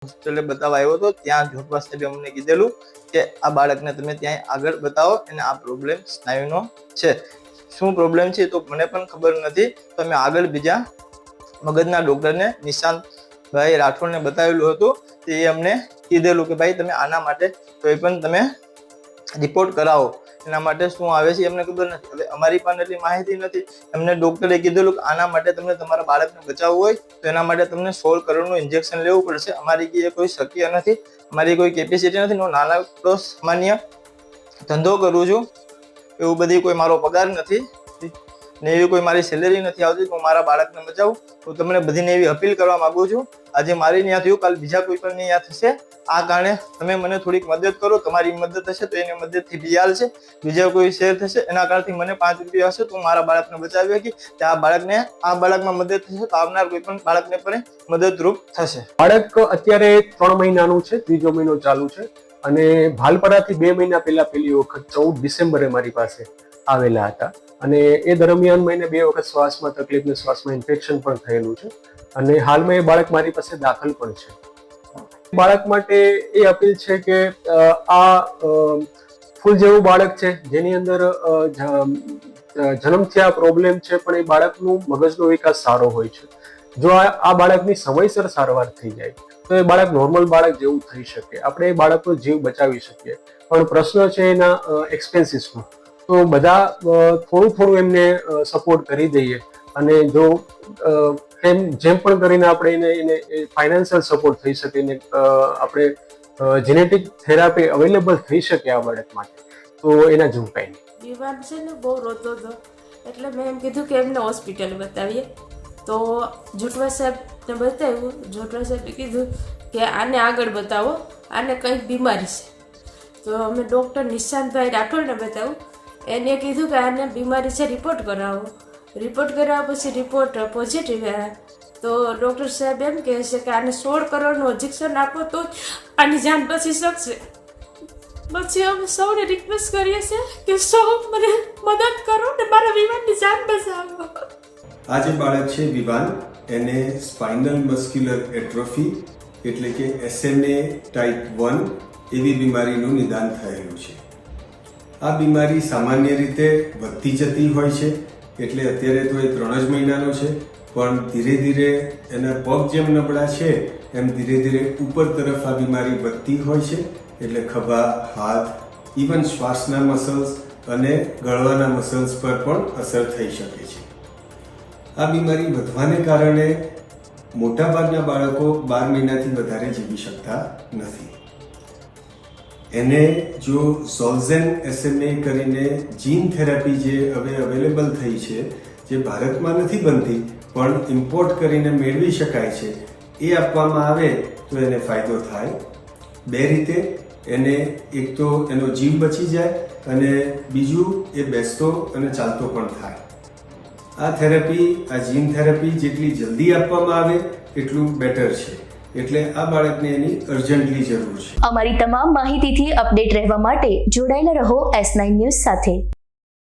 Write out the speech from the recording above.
હોસ્પિટલે બતાવવા આવ્યો હતો ત્યાં જોટવા સાહેબે અમને કીધેલું કે આ બાળકને તમે ત્યાં આગળ બતાવો અને આ પ્રોબ્લેમ સ્નાયુનો છે. શું પ્રોબ્લેમ છે તો મને પણ ખબર નથી. તો અમે આગળ બીજા મગજના ડોક્ટરને નિશાંતભાઈ રાઠોડને બતાવેલું હતું. તે અમને કીધેલું કે ભાઈ તમે આના માટે કોઈ પણ તમે રિપોર્ટ કરાવો. એના માટે શું આવે છે એમને ખબર નથી. હવે અમારી પાસે એટલી માહિતી નથી. એમને ડોક્ટરે કીધેલું કે આના માટે તમને તમારા બાળકને બચાવવું હોય તો એના માટે તમને 16 કરોડનું ઇન્જેક્શન લેવું પડશે. અમારી કોઈ શક્ય નથી, અમારી કોઈ કેપેસિટી નથી. હું નાનો સામાન્ય ધંધો કરું છું, એવું બધી કોઈ મારો પગાર નથી ને એવી કોઈ મારી સેલેરી નથી આવતી. હું મારા બાળકને બચાવું તો તમને બધીને એવી અપીલ કરવા માંગુ છું. આજે મારી ત્યાં થયું, કાલ બીજા કોઈ પણ ત્યાં થશે. આ કારણે તમે મને થોડીક મદદ કરો. તમારી મદદ થશે તો એની મદદથી બીજાલ છે, બીજા કોઈ શેર થશે એના કારણથી મને 5 રૂપિયા હશે તો હું મારા બાળકને બચાવી શકી. આ બાળકમાં મદદ થશે તો આવનાર કોઈ પણ બાળકને પણ મદદરૂપ થશે. બાળક અત્યારે 3 મહિનાનું છે, 3જો મહિનો ચાલુ છે અને ભાલપરાથી 2 મહિના પહેલા પહેલી વખત 14 ડિસેમ્બરે મારી પાસે આવેલા હતા અને એ દરમિયાન મેં 2 વખત શ્વાસમાં તકલીફ ને શ્વાસમાં ઇન્ફેક્શન પણ થયેલું છે અને હાલમાં એ બાળક મારી પાસે દાખલ પણ છે. બાળક માટે એ અપીલ છે કે આ ફૂલ જેવું બાળક છે જેની અંદર જન્મથી આ પ્રોબ્લેમ છે, પણ એ બાળકનું મગજનો વિકાસ સારો હોય છે. જો આ બાળકની સમયસર સારવાર થઈ જાય તો એ બાળક નોર્મલ બાળક જેવું થઈ શકે, આપણે એ બાળકનો જીવ બચાવી શકીએ. પણ પ્રશ્ન છે એના એક્સપેન્સીસનો. તો બધા થોડું એમને સપોર્ટ કરી દઈએ અને જો જેમ પણ કરીને આપણે એને ફાઇનાન્શિયલ સપોર્ટ થઈ શકે ને આપણે જેનેટિક થેરાપી અવેલેબલ થઈ શકે આ બાળક માટે, તો એના જેવું કાંઈ નહીં. બીમાર છે ને બહુ રોતો હતો એટલે મેં એમ કીધું કે એમને હોસ્પિટલ બતાવીએ. તો જોટવા સાહેબને બતાવ્યું. જોટવા સાહેબે કીધું કે આને આગળ બતાવો, આને કંઈક બીમારી છે. તો અમે ડૉક્ટર નિશાંતભાઈ રાઠોડને બતાવ્યું. એને કીધું કે આને બીમારી છે, રિપોર્ટ કરાવો. રિપોર્ટ કરાવ્યા પછી રિપોર્ટ પોઝિટિવ આવ્યા. તો ડૉક્ટર સાહેબ એમ કહે છે કે આને 16 કરોડનું ઇન્જેક્શન આપો તો આની જાન બચી શકશે. પછી અમે સૌને રિક્વેસ્ટ કરીએ છીએ કે સૌ મને મદદ કરો ને મારા વિવાનની જાન બચાવો. આ જે બાળક છે વિવાન, એને સ્પાઇનલ મસ્ક્યુલર એટ્રોફી એટલે કે SMA ટાઈપ 1 એવી બીમારીનું નિદાન થયેલું છે. આ બીમારી સામાન્ય રીતે વધતી જતી હોય છે. એટલે અત્યારે તો એ 3 જ મહિનાનો છે, પણ ધીરે ધીરે એના પગ જેમ નબળા છે એમ ધીરે ધીરે ઉપર તરફ આ બીમારી વધતી હોય છે. એટલે ખભા, હાથ, ઇવન શ્વાસના મસલ્સ અને ગળવાના મસલ્સ પર પણ અસર થઈ શકે છે. આ બીમારી વધવાને કારણે મોટાભાગના બાળકો 12 મહિનાથી વધારે જીવી શકતા નથી. એને જો ઝોલ્ઝેન SMA કરીને જીન થેરાપી જે હવે અવેલેબલ થઈ છે, જે ભારતમાં નથી બનતી પણ ઇમ્પોર્ટ કરીને મેળવી શકાય છે, એ આપવામાં આવે તો એને ફાયદો થાય. 2 રીતે. એને એક તો એનો જીવ બચી જાય અને બીજું એ બેસતો અને ચાલતો પણ થાય. આ થેરાપી, આ જીન થેરાપી જેટલી જલ્દી આપવામાં આવે એટલું બેટર છે. એટલે આ બાળકને એની અર્જન્ટલી જરૂર છે. અમારી તમામ માહિતીથી અપડેટ રહેવા માટે જોડાયેલા રહો S9 ન્યૂઝ સાથે.